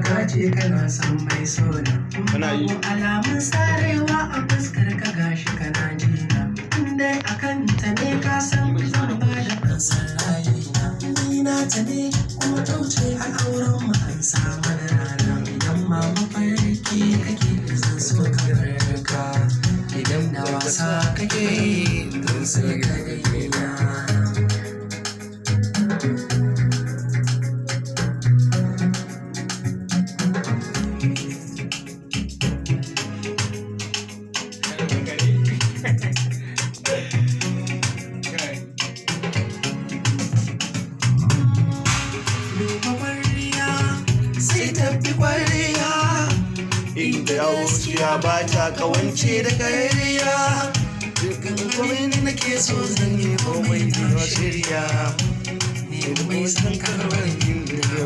ka ce kana son mai sona. Babu alamun sarewa a fuskar ka gashi kana jina. Indai akan ta ne ka san zan ba da fansar rayuwa. Ni na ta ne kuma tauce a auren mu an samu rana. Idan ma mafarki kake zan so ka farka. Idan da wasa kake zan sai ka daina. Inda gaskiya ba ta kawance da ƙarya. Dukkan komai nake so zan yi komai da shirya. Ni mai san karɓar yin da